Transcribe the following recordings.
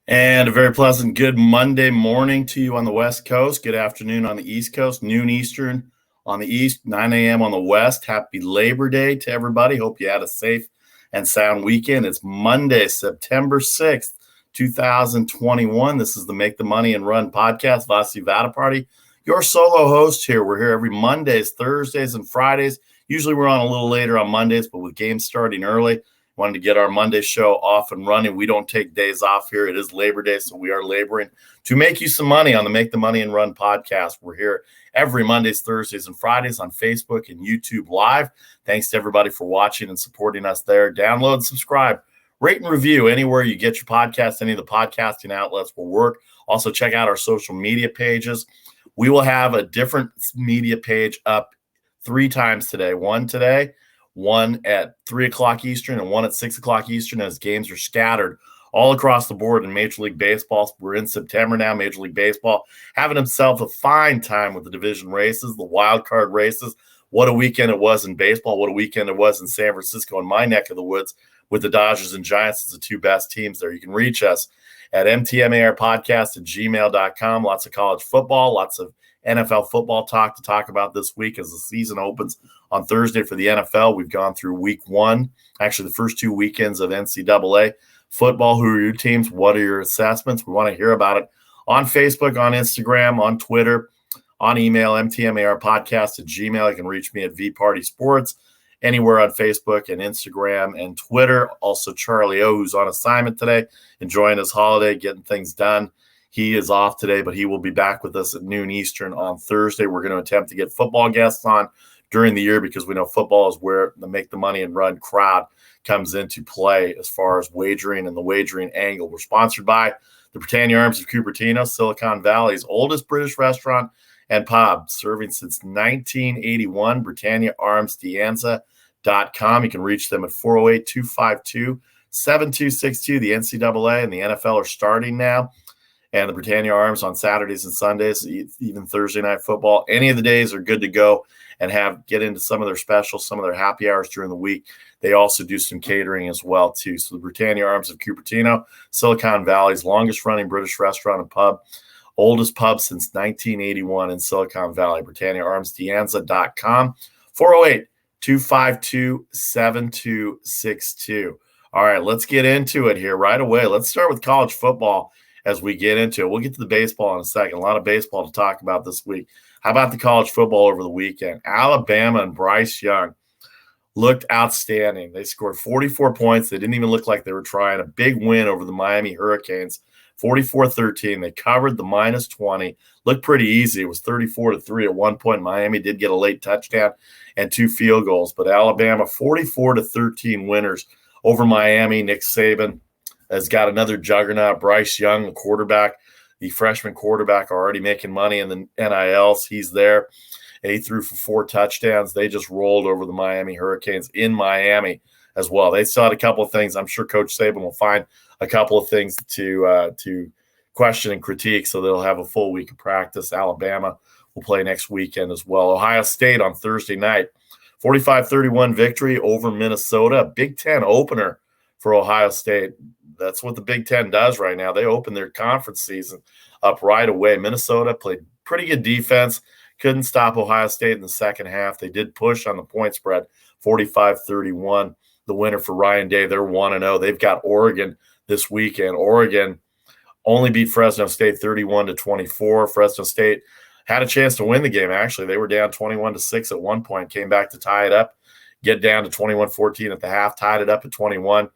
And a very pleasant good Monday morning to you on the West Coast. Good afternoon on the East Coast, noon Eastern on the East, 9 a.m. on the West. Happy Labor Day to everybody. Hope you had a safe and sound weekend. It's Monday, September 6th, 2021. This is the Make the Money and Run podcast. Vasi Vadaparty, your solo host here. We're here every Mondays, Thursdays, and Fridays. Usually we're on a little later on Mondays, but with games starting early, wanted to get our Monday show off and running. We don't take days off here. It is Labor Day, so we are laboring to make you some money on the Make the Money and Run podcast. We're here every Mondays, Thursdays, and Fridays on Facebook and YouTube Live. Thanks to everybody for watching and supporting us there. Download and subscribe. Rate and review anywhere you get your podcast. Any of the podcasting outlets will work. Also, check out our social media pages. We will have a different media page up 3 times today. One at 3 o'clock Eastern and one at 6 o'clock Eastern as games are scattered all across the board in Major League Baseball. We're in September now. Major League Baseball having himself a fine time with the division races, the wild card races. What a weekend it was in baseball. What a weekend it was in San Francisco, in my neck of the woods, with the Dodgers and Giants as the 2 best teams there. You can reach us at mtmarpodcast@gmail.com. Lots of college football, lots of NFL football talk to talk about this week as the season opens on Thursday for the NFL. We've gone through week 1, actually the first 2 weekends of NCAA football. Who are your teams? What are your assessments? We want to hear about it on Facebook, on Instagram, on Twitter, on email, mtmarpodcast@gmail. You can reach me at vpartysports, anywhere on Facebook and Instagram and Twitter. Also, Charlie O, who's on assignment today, enjoying his holiday, getting things done. He is off today, but he will be back with us at noon Eastern on Thursday. We're going to attempt to get football guests on during the year because we know football is where the Make the Money and Run crowd comes into play as far as wagering and the wagering angle. We're sponsored by the Britannia Arms of Cupertino, Silicon Valley's oldest British restaurant and pub, serving since 1981, BritanniaArmsDeanza.com. You can reach them at 408-252-7262. The NCAA and the NFL are starting now, and the Britannia Arms on Saturdays and Sundays, even Thursday night football. Any of the days are good to go and get into some of their specials, some of their happy hours during the week. They also do some catering as well, too. So the Britannia Arms of Cupertino, Silicon Valley's longest-running British restaurant and pub, oldest pub since 1981 in Silicon Valley, BritanniaArmsDeanza.com, 408-252-7262. All right, let's get into it here right away. Let's start with college football as we get into it. We'll get to the baseball in a second. A lot of baseball to talk about this week. How about the college football over the weekend? Alabama and Bryce Young looked outstanding. They scored 44 points. They didn't even look like they were trying. A big win over the Miami Hurricanes, 44-13. They covered the -20. Looked pretty easy. It was 34-3 at one point. Miami did get a late touchdown and 2 field goals, but Alabama 44-13 winners over Miami. Nick Saban has got another juggernaut, Bryce Young, the quarterback, the freshman quarterback, already making money in the NILs. He's there. He threw for 4 touchdowns. They just rolled over the Miami Hurricanes in Miami as well. They saw a couple of things. I'm sure Coach Saban will find a couple of things to question and critique, so they'll have a full week of practice. Alabama will play next weekend as well. Ohio State on Thursday night, 45-31 victory over Minnesota. Big Ten opener for Ohio State. That's what the Big Ten does right now. They open their conference season up right away. Minnesota played pretty good defense. Couldn't stop Ohio State in the second half. They did push on the point spread, 45-31. The winner for Ryan Day, they're 1-0. They've got Oregon this weekend. Oregon only beat Fresno State 31-24. Fresno State had a chance to win the game, actually. They were down 21-6 at one point, came back to tie it up, get down to 21-14 at the half, tied it up at 21.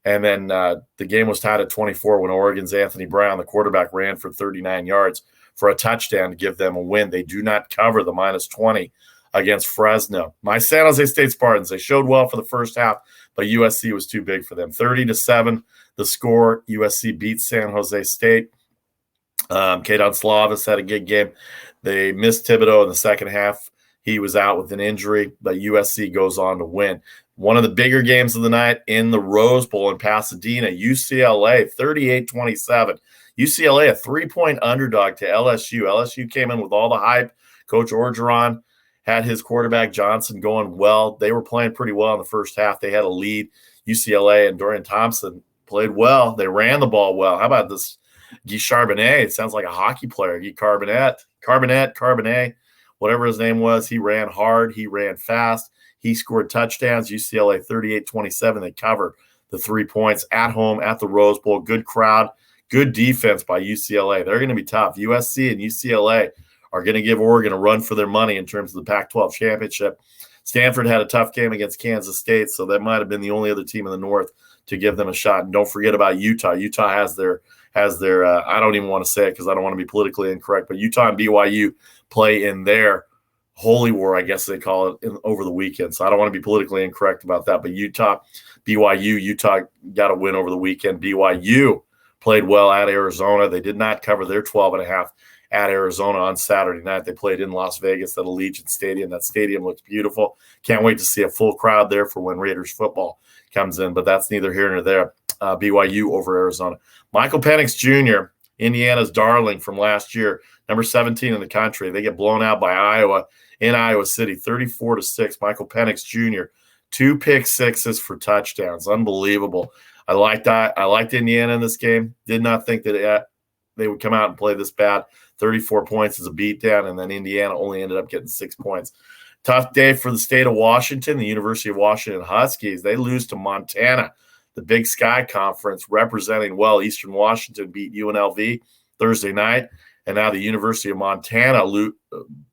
And then the game was tied at 24 when Oregon's Anthony Brown, the quarterback, ran for 39 yards for a touchdown to give them a win. They do not cover the -20 against Fresno. My San Jose State Spartans, they showed well for the first half, but USC was too big for them. 30-7, the score. USC beats San Jose State. Kaidon Slavis had a good game. They missed Thibodeau in the second half. He was out with an injury, but USC goes on to win. One of the bigger games of the night in the Rose Bowl in Pasadena, UCLA 38-27. UCLA, a 3-point underdog to LSU. LSU came in with all the hype. Coach Orgeron had his quarterback Johnson going well. They were playing pretty well in the first half. They had a lead. UCLA and Dorian Thompson played well. They ran the ball well. How about this Guy Charbonnet? It sounds like a hockey player. Guy Carbonet, whatever his name was. He ran hard. He ran fast. He scored touchdowns. UCLA 38-27. They covered the 3 points at home at the Rose Bowl. Good crowd. Good defense by UCLA. They're going to be tough. USC and UCLA are going to give Oregon a run for their money in terms of the Pac-12 championship. Stanford had a tough game against Kansas State, so that might have been the only other team in the North to give them a shot. And don't forget about Utah. Utah has their I don't even want to say it because I don't want to be politically incorrect, but Utah and BYU play in their holy war, I guess they call it, over the weekend. So I don't want to be politically incorrect about that. But Utah got a win over the weekend. BYU played well at Arizona. They did not cover their 12.5 at Arizona on Saturday night. They played in Las Vegas at Allegiant Stadium. That stadium looks beautiful. Can't wait to see a full crowd there for when Raiders football comes in, but that's neither here nor there. BYU over Arizona. Michael Penix Jr., Indiana's darling from last year, number 17 in the country. They get blown out by Iowa in Iowa City, 34-6. Michael Penix Jr., 2 pick sixes for touchdowns. Unbelievable. I liked Indiana in this game. Did not think that they would come out and play this bad. 34 points is a beatdown, and then Indiana only ended up getting 6 points. Tough day for the state of Washington. The University of Washington Huskies, they lose to Montana. The Big Sky Conference representing well. Eastern Washington beat UNLV Thursday night, and now the University of Montana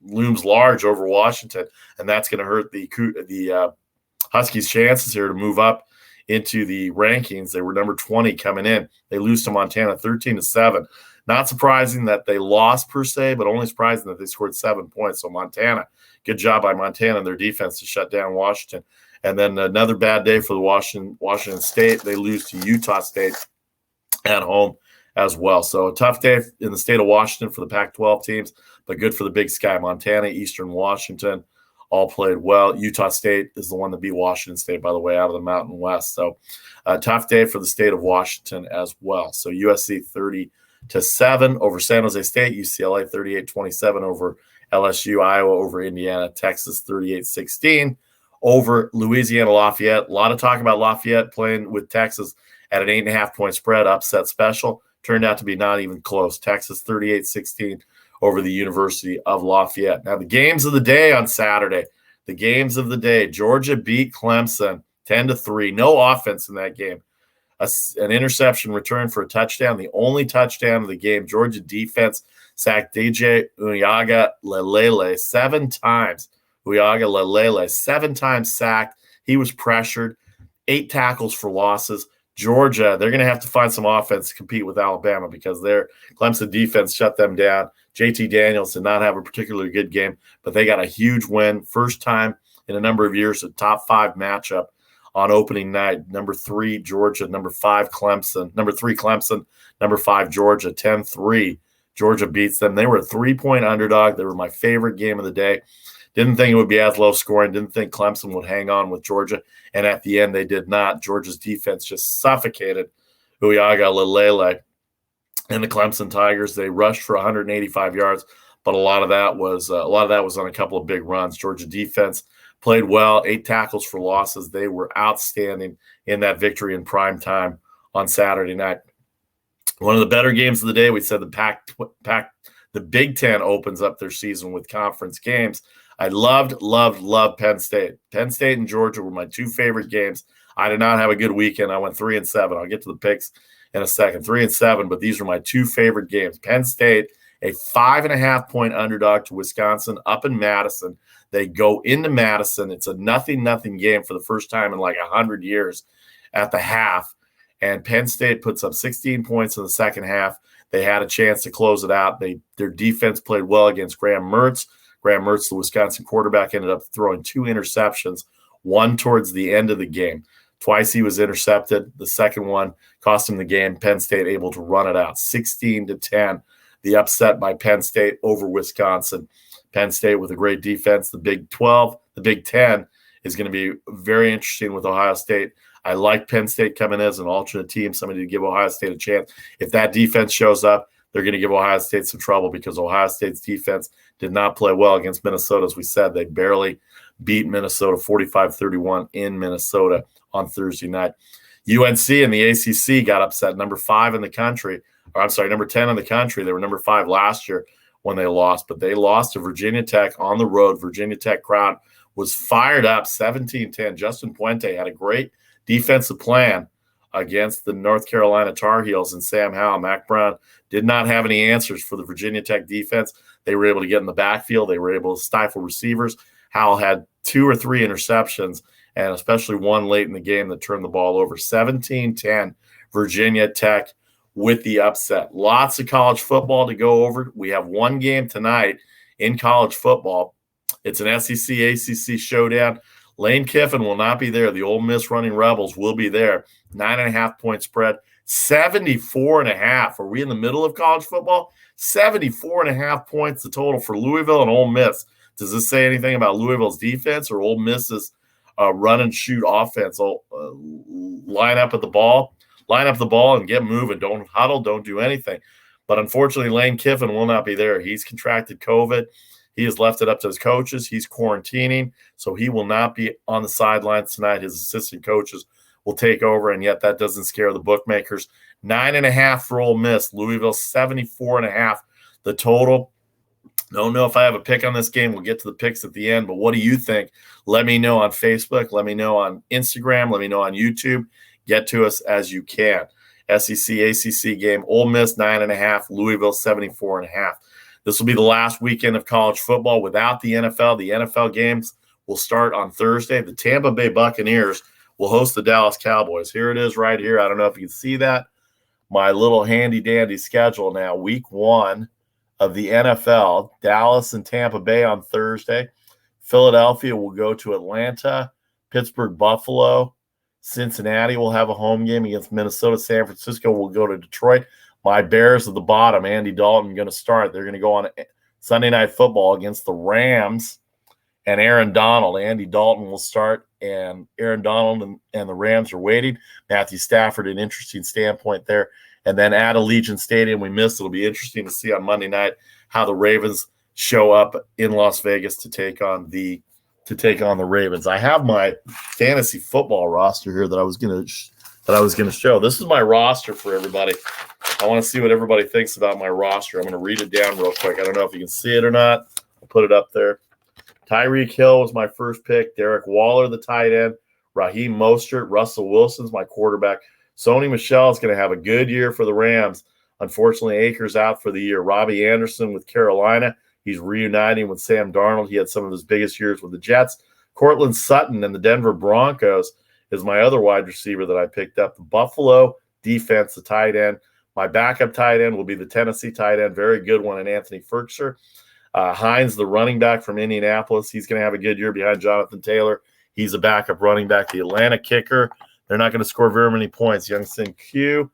looms large over Washington, and that's going to hurt the Huskies' chances here to move up into the rankings. They were number 20 coming in. They lose to Montana 13-7. Not surprising that they lost per se, but only surprising that they scored 7 points. So Montana, good job by Montana and their defense to shut down Washington. And then another bad day for the Washington State. They lose to Utah State at home as well. So a tough day in the state of Washington for the Pac-12 teams, but good for the Big Sky. Montana, Eastern Washington all played well. Utah State is the one that beat Washington State, by the way, out of the Mountain West. So a tough day for the state of Washington as well. So USC 30-7 over San Jose State, UCLA 38-27 over LSU, Iowa over Indiana, Texas 38-16 over Louisiana Lafayette. A lot of talk about Lafayette playing with Texas at an 8.5-point spread, upset special. Turned out to be not even close. Texas 38-16 over the University of Lafayette. Now, the games of the day on Saturday. The games of the day. Georgia beat Clemson 10-3. No offense in that game. An interception return for a touchdown. The only touchdown of the game. Georgia defense sacked DJ Uyanga-Lelele 7 times. Uyanga-Lelele 7 times sacked. He was pressured. 8 tackles for losses. Georgia, they're going to have to find some offense to compete with Alabama because their Clemson defense shut them down. JT Daniels did not have a particularly good game, but they got a huge win. First time in a number of years, a top 5 matchup on opening night. Number 3, Georgia. Number 5, Clemson. Number 3, Clemson. Number 5, Georgia. 10-3. Georgia beats them. They were a 3-point underdog. They were my favorite game of the day. Didn't think it would be as low scoring. Didn't think Clemson would hang on with Georgia. And at the end, they did not. Georgia's defense just suffocated Uyanga-Lelele and the Clemson Tigers. They rushed for 185 yards, but a lot of that was on a couple of big runs. Georgia defense played well, 8 tackles for losses. They were outstanding in that victory in prime time on Saturday night. One of the better games of the day, we said the Big Ten opens up their season with conference games. I loved Penn State. Penn State and Georgia were my 2 favorite games. I did not have a good weekend. I went 3-7. I'll get to the picks in a second. 3-7, but these were my 2 favorite games. Penn State, a 5.5-point underdog to Wisconsin up in Madison. They go into Madison. It's a 0-0 game for the first time in like 100 years at the half. And Penn State puts up 16 points in the second half. They had a chance to close it out. Their defense played well against Graham Mertz. Graham Mertz, the Wisconsin quarterback, ended up throwing 2 interceptions, one towards the end of the game. Twice he was intercepted. The second one cost him the game. Penn State able to run it out. 16-10, the upset by Penn State over Wisconsin. Penn State with a great defense. The Big 12, the Big 10 is going to be very interesting with Ohio State. I like Penn State coming in as an alternate team, somebody to give Ohio State a chance. If that defense shows up, they're going to give Ohio State some trouble because Ohio State's defense did not play well against Minnesota. As we said, they barely beat Minnesota 45-31 in Minnesota on Thursday night. UNC in the ACC got upset, number 5 in the country. Or I'm sorry, number 10 in the country. They were number 5 last year when they lost, but they lost to Virginia Tech on the road. Virginia Tech crowd was fired up, 17-10. Justin Puente had a great defensive plan against the North Carolina Tar Heels, and Sam Howell. Mac Brown did not have any answers for the Virginia Tech defense. They were able to get in the backfield. They were able to stifle receivers. Howell had 2 or 3 interceptions, and especially one late in the game that turned the ball over. 17-10, Virginia Tech with the upset. Lots of college football to go over. We have one game tonight in college football. It's an SEC ACC showdown. Lane Kiffin will not be there. The Ole Miss Running Rebels will be there. 9.5-point spread. 74.5. Are we in the middle of college football? 74.5 points the total for Louisville and Ole Miss. Does this say anything about Louisville's defense or Ole Miss's run and shoot offense? Line up the ball and get moving. Don't huddle. Don't do anything. But unfortunately, Lane Kiffin will not be there. He's contracted COVID. He has left it up to his coaches. He's quarantining, so he will not be on the sidelines tonight. His assistant coaches will take over, and yet that doesn't scare the bookmakers. 9.5 for Ole Miss. Louisville, 74.5 the total. Don't know if I have a pick on this game. We'll get to the picks at the end, but what do you think? Let me know on Facebook. Let me know on Instagram. Let me know on YouTube. Get to us as you can. SEC, ACC game. Ole Miss, 9.5. Louisville, 74.5. This will be the last weekend of college football without the NFL. The NFL games will start on Thursday. The Tampa Bay Buccaneers will host the Dallas Cowboys. Here it is right here. I don't know if you can see that. My little handy-dandy schedule now. Week 1 of the NFL, Dallas and Tampa Bay on Thursday. Philadelphia will go to Atlanta. Pittsburgh, Buffalo. Cincinnati will have a home game against Minnesota. San Francisco will go to Detroit. My Bears at the bottom, Andy Dalton, going to start. They're going to go on Sunday Night Football against the Rams and Aaron Donald. Andy Dalton will start, and Aaron Donald and the Rams are waiting. Matthew Stafford, an interesting standpoint there. And then at Allegiant Stadium, we missed. It'll be interesting to see on Monday night how the Ravens show up in Las Vegas to take on the Ravens. I have my fantasy football roster here that I was going to show. This is my roster for everybody. I want to see what everybody thinks about my roster. I'm going to read it down real quick. I don't know if you can see it or not. I'll put it up there. Tyreek Hill was my first pick. Derek Waller, the tight end. Raheem Mostert. Russell Wilson's my quarterback. Sony Michel is going to have a good year for the Rams. Unfortunately, Akers out for the year. Robbie Anderson with Carolina. He's reuniting with Sam Darnold. He had some of his biggest years with the Jets. Cortland Sutton and the Denver Broncos is my other wide receiver that I picked up. The Buffalo defense, the tight end. My backup tight end will be the Tennessee tight end. Very good one in Anthony Ferkser. Hines, the running back from Indianapolis. He's going to have a good year behind Jonathan Taylor. He's a backup running back. The Atlanta kicker. They're not going to score very many points. Youngson Q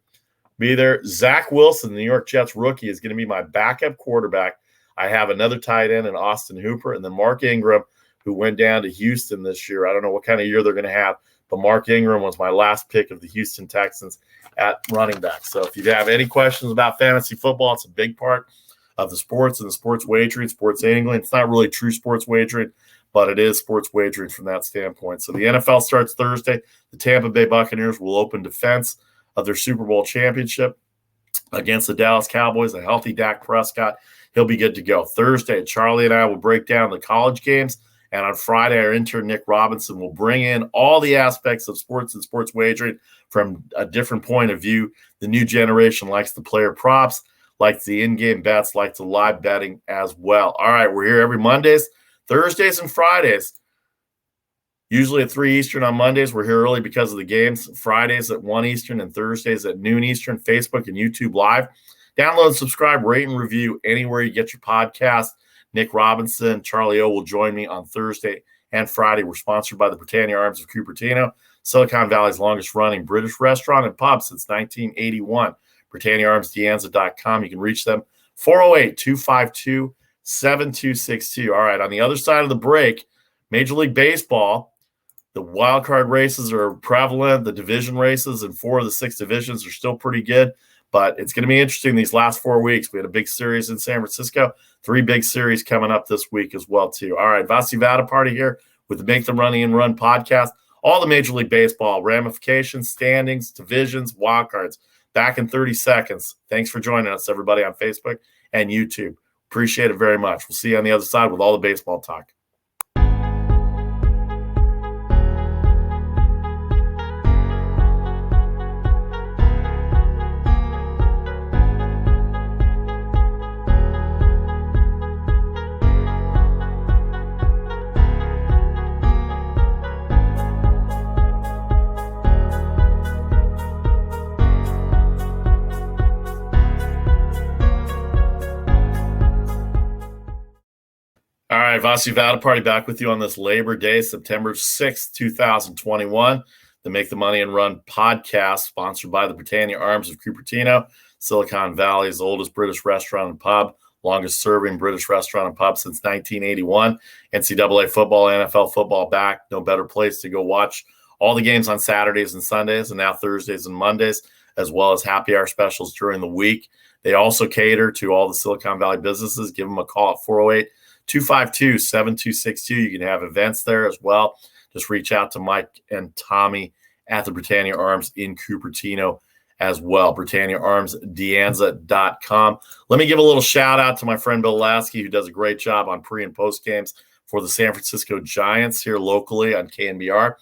be there. Zach Wilson, the New York Jets rookie, is going to be my backup quarterback. I have another tight end in Austin Hooper, and then Mark Ingram, who went down to Houston this year. I don't know what kind of year they're going to have, but Mark Ingram was my last pick of the Houston Texans at running back. So if you have any questions about fantasy football, it's a big part of the sports and the sports wagering, sports angling. It's not really true sports wagering, but it is sports wagering from that standpoint. So the NFL starts Thursday. The Tampa Bay Buccaneers will open defense of their Super Bowl championship against the Dallas Cowboys. A healthy Dak Prescott, he'll be good to go. Thursday, Charlie and I will break down the college games. And on Friday, our intern, Nick Robinson, will bring in all the aspects of sports and sports wagering from a different point of view. The new generation likes the player props, likes the in-game bets, likes the live betting as well. All right, we're here every Mondays, Thursdays, and Fridays. Usually at 3 Eastern on Mondays. We're here early because of the games. Fridays at 1 Eastern and Thursdays at noon Eastern, Facebook and YouTube Live. Download and subscribe, rate and review anywhere you get your podcast. Nick Robinson, Charlie O will join me on Thursday and Friday. We're sponsored by the Britannia Arms of Cupertino, Silicon Valley's longest-running British restaurant and pub since 1981. BritanniaArmsDeanza.com. You can reach them 408-252-7262. All right, on the other side of the break, Major League Baseball, the wild card races are prevalent. The division races in 4 of the 6 divisions are still pretty good. But it's going to be interesting these last 4 weeks. We had a big series in San Francisco, 3 big series coming up this week as well, too. All right, Vasi Vada Party here with the Make Them Running and Run podcast. all the Major League Baseball ramifications, standings, divisions, wildcards. Back in 30 seconds. Thanks for joining us, everybody, on Facebook and YouTube. Appreciate it very much. We'll see you on the other side with all the baseball talk. All right, Varsity Vada Party back with you on this Labor Day, September 6th, 2021. The Make the Money and Run podcast, sponsored by the Britannia Arms of Cupertino, Silicon Valley's oldest British restaurant and pub, longest-serving British restaurant and pub since 1981. NCAA football, NFL football back. No better place to go watch all the games on Saturdays and Sundays, and now Thursdays and Mondays, as well as happy hour specials during the week. They also cater to all the Silicon Valley businesses. Give them a call at 408-252-7262. You can have events there as well. Just reach out to Mike and Tommy at the Britannia Arms in Cupertino as well. BritanniaArmsDeanza.com. Let me give a little shout out to my friend Bill Lasky, who does a great job on pre and post games for the San Francisco Giants here locally on KNBR.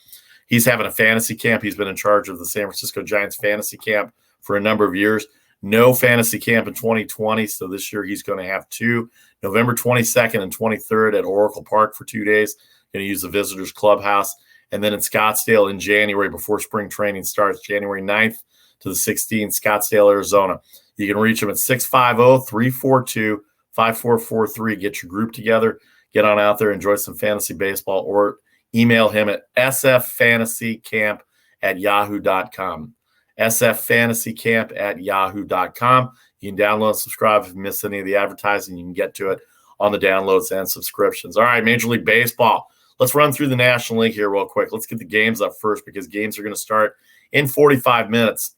He's having a fantasy camp. He's been in charge of the San Francisco Giants fantasy camp for a number of years. No fantasy camp in 2020, so this year he's going to have two. November 22nd and 23rd at Oracle Park for 2 days. Going to use the visitors clubhouse. And then in Scottsdale in January before spring training starts, January 9th to the 16th, Scottsdale, Arizona. You can reach him at 650-342-5443. Get your group together. Get on out there, enjoy some fantasy baseball, or email him at sffantasycamp@yahoo.com. sffantasycamp@yahoo.com. You can download and subscribe if you miss any of the advertising. You can get to it on the downloads and subscriptions. All right, Major League Baseball. Let's run through the National League here real quick. Let's get the games up first because games are going to start in 45 minutes.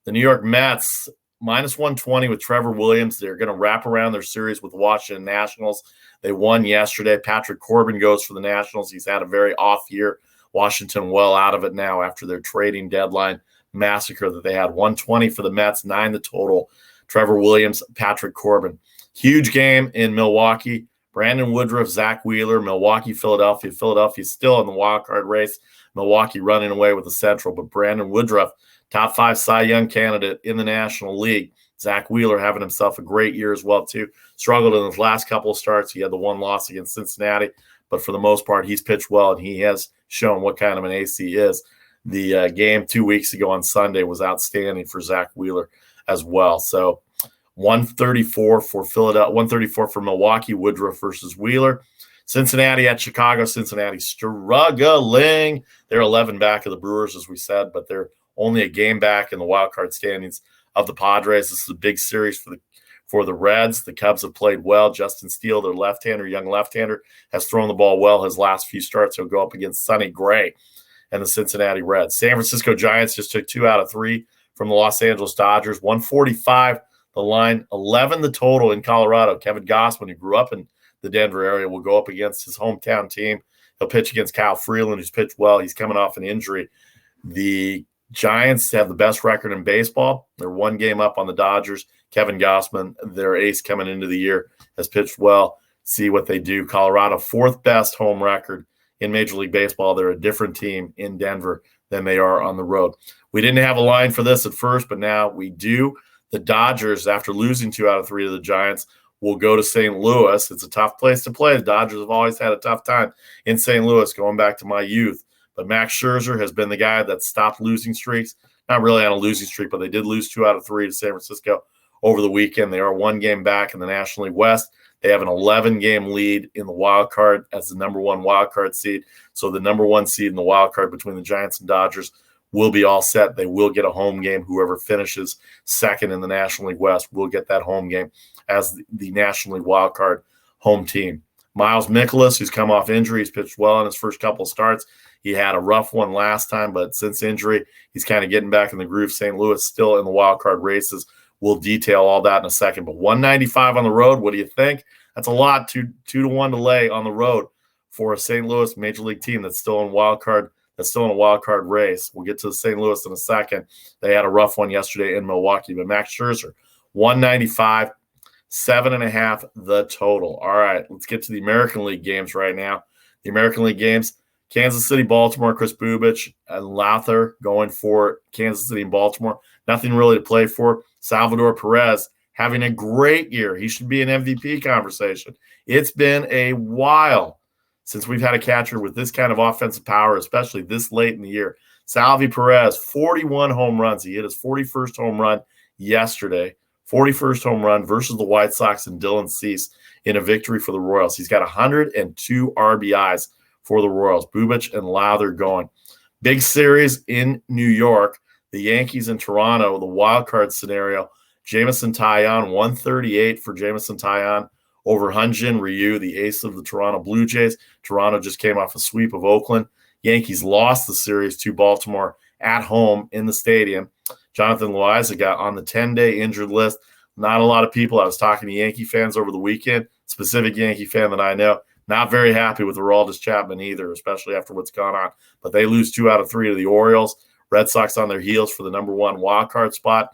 The New York Mets, -120 with Trevor Williams. They're going to wrap around their series with Washington Nationals. They won yesterday. Patrick Corbin goes for the Nationals. He's had a very off year. Washington well out of it now after their trading deadline massacre that they had. 120 for the Mets, 9 the total. Trevor Williams, Patrick Corbin. Huge game in Milwaukee. Brandon Woodruff, Zach Wheeler, Milwaukee, Philadelphia. Philadelphia's still in the wild card race. Milwaukee running away with the Central, but Brandon Woodruff, top 5 Cy Young candidate in the National League. Zach Wheeler having himself a great year as well, too. Struggled in his last couple of starts. He had the one loss against Cincinnati, but for the most part, he's pitched well, and he has shown what kind of an ace he is. The game 2 weeks ago on Sunday was outstanding for Zach Wheeler as well. So 134 for Philadelphia, 134 for Milwaukee, Woodruff versus Wheeler. Cincinnati at Chicago. Cincinnati struggling. They're 11 back of the Brewers, as we said, but they're only a game back in the wild card standings of the Padres. This is a big series for the Reds. The Cubs have played well. Justin Steele, their left-hander, young left-hander, has thrown the ball well his last few starts. He'll go up against Sonny Gray and the Cincinnati Reds. San Francisco Giants just took 2 out of 3 from the Los Angeles Dodgers. 145 the line, 11 the total in Colorado. Kevin Gossman, who grew up in the Denver area, will go up against his hometown team. He'll pitch against Kyle Freeland, who's pitched well. He's coming off an injury. The Giants have the best record in baseball. They're 1 game up on the Dodgers. Kevin Gossman, their ace coming into the year, has pitched well. See what they do. Colorado, 4th best home record in Major League Baseball. They're a different team in Denver than they are on the road. We didn't have a line for this at first, but now we do. The Dodgers, after losing 2 out of 3 to the Giants, will go to St. Louis. It's a tough place to play. The Dodgers have always had a tough time in St. Louis, going back to my youth. But Max Scherzer has been the guy that stopped losing streaks. Not really on a losing streak, but they did lose 2 out of 3 to San Francisco over the weekend. They are 1 game back in the National League West. They have an 11-game lead in the wild card as the number 1 wild card seed. So the number 1 seed in the wild card between the Giants and Dodgers will be all set. They will get a home game. Whoever finishes second in the National League West will get that home game as the National League wild card home team. Miles Mikolas, who's come off injury, he's pitched well in his first couple of starts. He had a rough one last time, but since injury, he's kind of getting back in the groove. St. Louis still in the wild card races. We'll detail all that in a second. But 195 on the road, what do you think? That's a lot, 2-1 delay on the road for a St. Louis Major League team that's still in wild card. that's still in a wild card race. We'll get to St. Louis in a second. They had a rough one yesterday in Milwaukee, but Max Scherzer, 195, 7.5 the total. All right, let's get to the American League games right now. The American League games, Kansas City, Baltimore, Chris Bubich and Lowther going for Kansas City and Baltimore. Nothing really to play for. Salvador Perez having a great year. He should be an MVP conversation. It's been a while since we've had a catcher with this kind of offensive power, especially this late in the year. Salvi Perez, 41 home runs. He hit his 41st home run yesterday. 41st home run versus the White Sox and Dylan Cease in a victory for the Royals. He's got 102 RBIs for the Royals. Bubich and Lowther going. Big series in New York. The Yankees in Toronto, the wild card scenario. Jameson Taillon, 138 for Jameson Taillon over Hyun-Jin Ryu, the ace of the Toronto Blue Jays. Toronto just came off a sweep of Oakland. Yankees lost the series to Baltimore at home in the stadium. Jonathan Loaiza got on the 10-day injured list. Not a lot of people. I was talking to Yankee fans over the weekend, specific Yankee fan that I know, not very happy with Aroldis Chapman either, especially after what's gone on. But they lose 2 out of 3 to the Orioles. Red Sox on their heels for the number 1 wild card spot.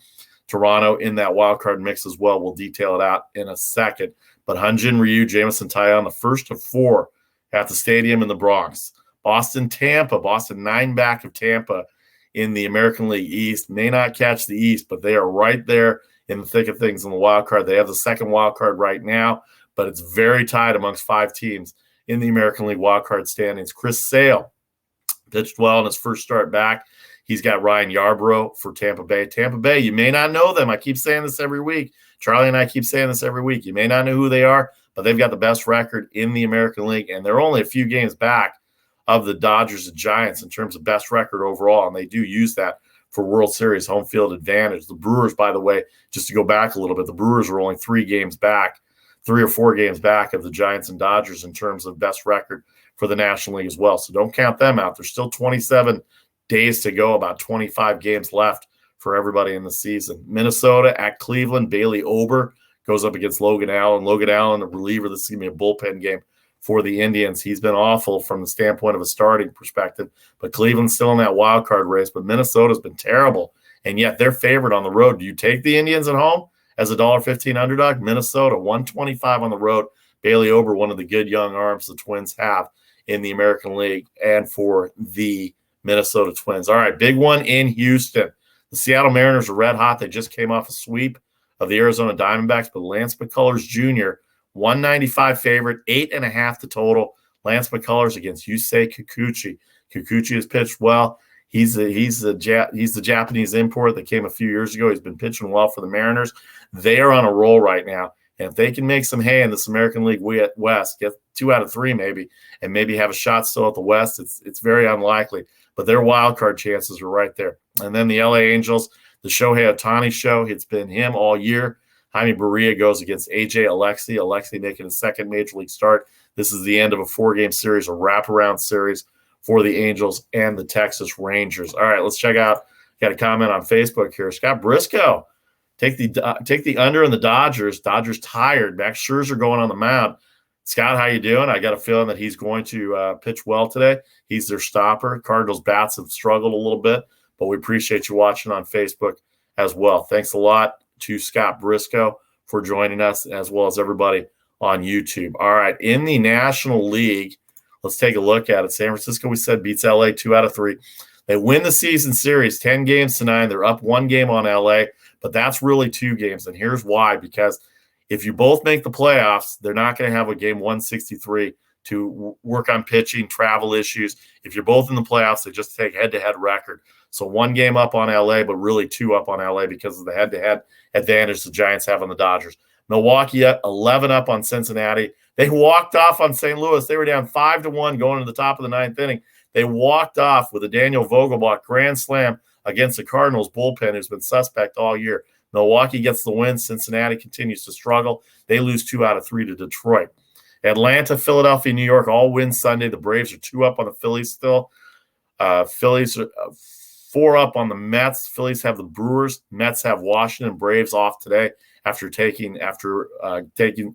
Toronto in that wild card mix as well. We'll detail it out in a second. But Hyun-Jin Ryu, Jameson Taillon, the first of 4 at the stadium in the Bronx. Boston, Tampa. Boston 9 back of Tampa in the American League East. May not catch the East, but they are right there in the thick of things in the wild card. They have the second wild card right now, but it's very tight amongst 5 teams in the American League wild card standings. Chris Sale pitched well in his first start back. He's got Ryan Yarbrough for Tampa Bay. Tampa Bay, you may not know them. I keep saying this every week. Charlie and I keep saying this every week. You may not know who they are, but they've got the best record in the American League, and they're only a few games back of the Dodgers and Giants in terms of best record overall, and they do use that for World Series home field advantage. The Brewers, by the way, just to go back a little bit, the Brewers are only 3 or 4 games back of the Giants and Dodgers in terms of best record for the National League as well. So don't count them out. There's still 27 days to go, about 25 games left for everybody in the season. Minnesota at Cleveland. Bailey Ober goes up against Logan Allen. Logan Allen, a reliever. This is going to be a bullpen game for the Indians. He's been awful from the standpoint of a starting perspective, but Cleveland's still in that wild card race. But Minnesota's been terrible, and yet they're favored on the road. Do you take the Indians at home as a $1.15 underdog? Minnesota, 125 on the road. Bailey Ober, one of the good young arms the Twins have in the American League and for the Minnesota Twins. All right, big one in Houston. The Seattle Mariners are red hot. They just came off a sweep of the Arizona Diamondbacks, but Lance McCullers Jr., 195 favorite, 8.5 the total. Lance McCullers against Yusei Kikuchi. Kikuchi has pitched well. He's the Japanese import that came a few years ago. He's been pitching well for the Mariners. They are on a roll right now. And if they can make some hay in this American League West, get 2 out of 3 maybe, and maybe have a shot still at the West, it's very unlikely. But their wild card chances are right there. And then the LA Angels, the Shohei Ohtani show, it's been him all year. Jaime Barria goes against AJ Alexy. Alexy making his second major league start. This is the end of a 4-game series, a wraparound series for the Angels and the Texas Rangers. All right, let's check out. Got a comment on Facebook here. Scott Briscoe, take the under in the Dodgers. Dodgers tired. Max Scherzer going on the mound. Scott, how you doing? I got a feeling that he's going to pitch well today. He's their stopper. Cardinals bats have struggled a little bit, but we appreciate you watching on Facebook as well. Thanks a lot to Scott Briscoe for joining us, as well as everybody on YouTube. All right, in the National League, let's take a look at it. San Francisco, we said, beats LA 2 out of 3. They win the season series 10 games to 9. They're up 1 game on LA, but that's really 2 games. And here's why, because if you both make the playoffs, they're not going to have a game 163 to work on pitching, travel issues. If you're both in the playoffs, they just take head-to-head record. So 1 game up on LA, but really 2 up on LA because of the head-to-head advantage the Giants have on the Dodgers. Milwaukee at 11 up on Cincinnati. They walked off on St. Louis. They were down 5-1 going to the top of the 9th inning. They walked off with a Daniel Vogelbach grand slam against the Cardinals bullpen, who's been suspect all year. Milwaukee gets the win. Cincinnati continues to struggle. They lose 2 out of 3 to Detroit. Atlanta, Philadelphia, New York all win Sunday. The Braves are 2 up on the Phillies still. Phillies are 4 up on the Mets. Phillies have the Brewers. Mets have Washington. Braves off today after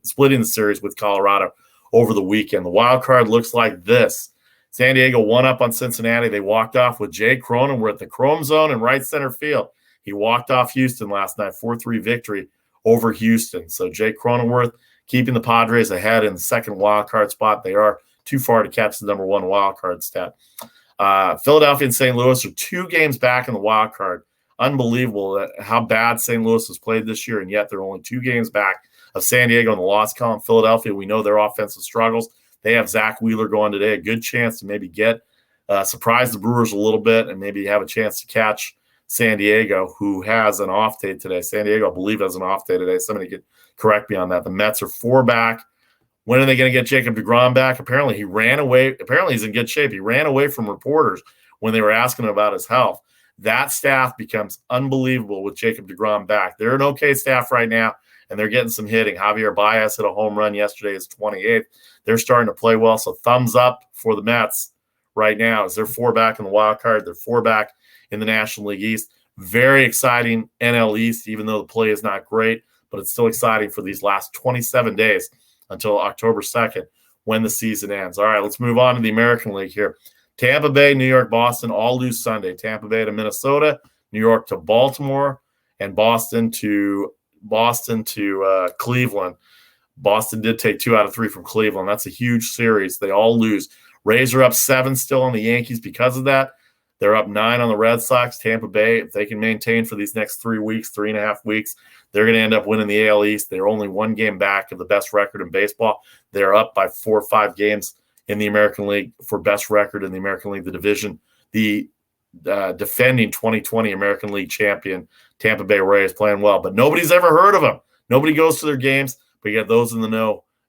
splitting the series with Colorado over the weekend. The wild card looks like this. San Diego 1-up on Cincinnati. They walked off with Jay Cronin. We're at the Chrome Zone in right center field. He walked off Houston last night, 4-3 victory over Houston. So Jay Cronenworth keeping the Padres ahead in the second wild card spot. They are too far to catch the number 1 wild card stat. Philadelphia and St. Louis are 2 games back in the wild card. Unbelievable how bad St. Louis has played this year, and yet they're only 2 games back of San Diego in the loss column. Philadelphia, we know their offensive struggles. They have Zach Wheeler going today, a good chance to maybe surprise the Brewers a little bit and maybe have a chance to catch San Diego, who has an off day today. San Diego, I believe, has an off day today. Somebody could correct me on that. The Mets are 4 back. When are they going to get Jacob deGrom back? Apparently, he ran away. Apparently, he's in good shape. He ran away from reporters when they were asking him about his health. That staff becomes unbelievable with Jacob deGrom back. They're an okay staff right now, and they're getting some hitting. Javier Baez hit a home run yesterday, his 28th. They're starting to play well, so thumbs up for the Mets right now as they're 4 back in the wild card. They're 4 back in the National League East. Very exciting NL East, even though the play is not great, but it's still exciting for these last 27 days until October 2nd when the season ends. All right, let's move on to the American League here. Tampa Bay, New York, Boston all lose Sunday. Tampa Bay to Minnesota, New York to Baltimore, and Boston to Cleveland. Boston did take 2 out of 3 from Cleveland. That's a huge series. They all lose. Rays are up 7 still on the Yankees because of that. They're up 9 on the Red Sox. Tampa Bay, if they can maintain for these next 3.5 weeks, they're going to end up winning the AL East. They're only 1 game back of the best record in baseball. They're up by 4 or 5 games in the American League for best record in the American League, the division. The defending 2020 American League champion, Tampa Bay Rays, playing well. But nobody's ever heard of them. Nobody goes to their games. But yet those in the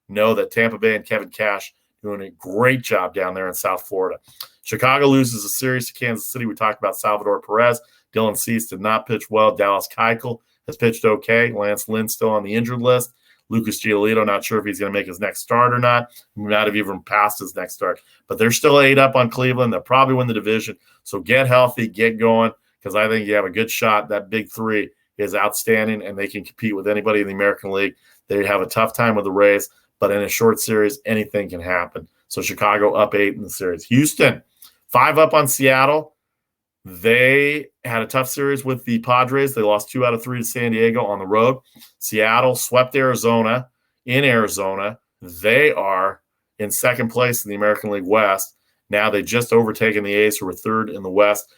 know that Tampa Bay and Kevin Cash doing a great job down there in South Florida. Chicago loses a series to Kansas City. We talked about Salvador Perez. Dylan Cease did not pitch well. Dallas Keuchel has pitched okay. Lance Lynn still on the injured list. Lucas Giolito, not sure if he's going to make his next start or not. He might have even passed his next start. But they're still 8 up on Cleveland. They'll probably win the division. So get healthy, get going, because I think you have a good shot. That big 3 is outstanding, and they can compete with anybody in the American League. They have a tough time with the Rays, but in a short series, anything can happen. So Chicago up 8 in the series. Houston, 5 up on Seattle. They had a tough series with the Padres. They lost 2 out of 3 to San Diego on the road. Seattle swept Arizona in Arizona. They are in second place in the American League West. Now they just overtaken the A's, who were 3rd in the West.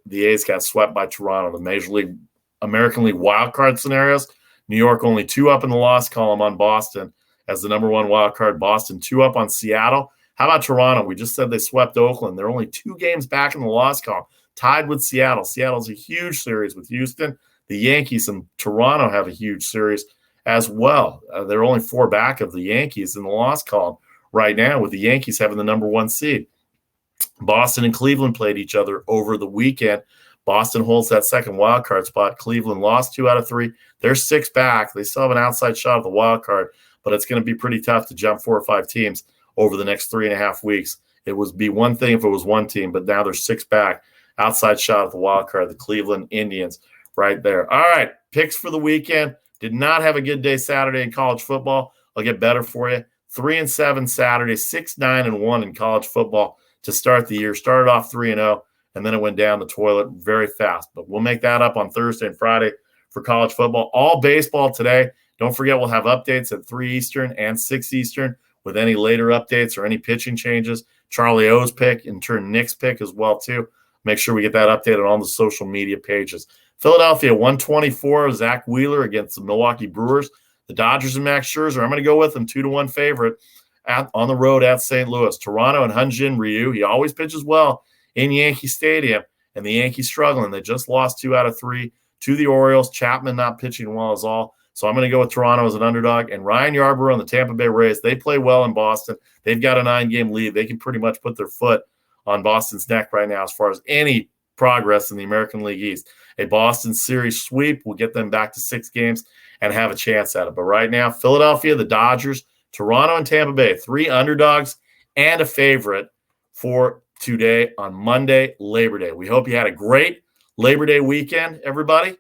The A's got swept by Toronto. The American League wildcard scenarios, New York only 2 up in the loss column on Boston as the number 1 wild card. Boston 2 up on Seattle. How about Toronto? We just said they swept Oakland. They're only 2 games back in the loss column, tied with Seattle. Seattle's a huge series with Houston. The Yankees and Toronto have a huge series as well. They're only 4 back of the Yankees in the loss column right now, with the Yankees having the number 1 seed. Boston and Cleveland played each other over the weekend. Boston holds that second wild card spot. Cleveland lost 2 out of 3. They're 6 back. They still have an outside shot at the wild card, but it's going to be pretty tough to jump 4 or 5 teams over the next 3.5 weeks. It would be one thing if it was 1 team, but now they're 6 back. Outside shot at the wild card, the Cleveland Indians right there. All right, picks for the weekend. Did not have a good day Saturday in college football. I'll get better for you. 3-7 Saturday, 6-9-1 in college football to start the year. Started off 3-0, and then it went down the toilet very fast. But we'll make that up on Thursday and Friday for college football. All baseball today. Don't forget, we'll have updates at 3 Eastern and 6 Eastern with any later updates or any pitching changes. Charlie O's pick, in turn Nick's pick as well, too. Make sure we get that updated on all the social media pages. Philadelphia, 124, Zach Wheeler against the Milwaukee Brewers. The Dodgers and Max Scherzer, I'm going to go with them, 2-1 favorite on the road at St. Louis. Toronto and Hyun-Jin Ryu, he always pitches well in Yankee Stadium, and the Yankees struggling. They just lost 2 out of 3 to the Orioles. Chapman not pitching well as all. So I'm going to go with Toronto as an underdog. And Ryan Yarbrough on the Tampa Bay Rays, they play well in Boston. They've got a 9-game lead. They can pretty much put their foot on Boston's neck right now as far as any progress in the American League East. A Boston series sweep will get them back to 6 games and have a chance at it. But right now, Philadelphia, the Dodgers, Toronto, and Tampa Bay, 3 underdogs and a favorite for today on Monday, Labor Day. We hope you had a great Labor Day weekend, everybody.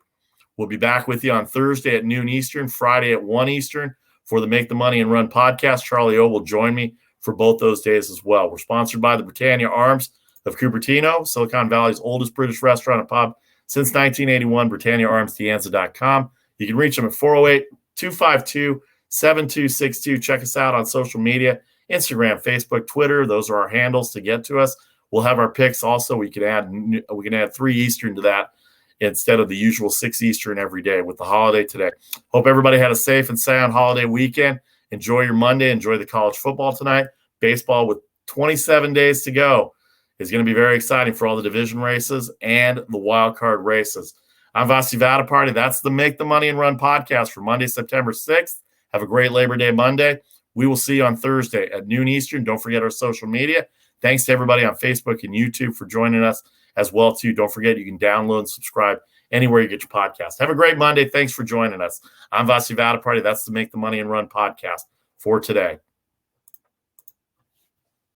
We'll be back with you on Thursday at noon Eastern, Friday at 1 Eastern for the Make the Money and Run podcast. Charlie O will join me for both those days as well. We're sponsored by the Britannia Arms of Cupertino, Silicon Valley's oldest British restaurant and pub since 1981, BritanniaArmsDeanza.com. You can reach them at 408-252-7262. Check us out on social media, Instagram, Facebook, Twitter. Those are our handles to get to us. We'll have our picks also. We can add 3 Eastern to that instead of the usual 6 Eastern every day with the holiday today. Hope everybody had a safe and sound holiday weekend. Enjoy your Monday. Enjoy the college football tonight. Baseball with 27 days to go is going to be very exciting for all the division races and the wild card races. I'm Vasi Vadaparty. That's the Make the Money and Run podcast for Monday, September 6th. Have a great Labor Day Monday. We will see you on Thursday at noon Eastern. Don't forget our social media. Thanks to everybody on Facebook and YouTube for joining us as well, too. Don't forget you can download and subscribe anywhere you get your podcast. Have a great Monday. Thanks for joining us. I'm Vasi Vadaparty. That's the Make the Money and Run podcast for today.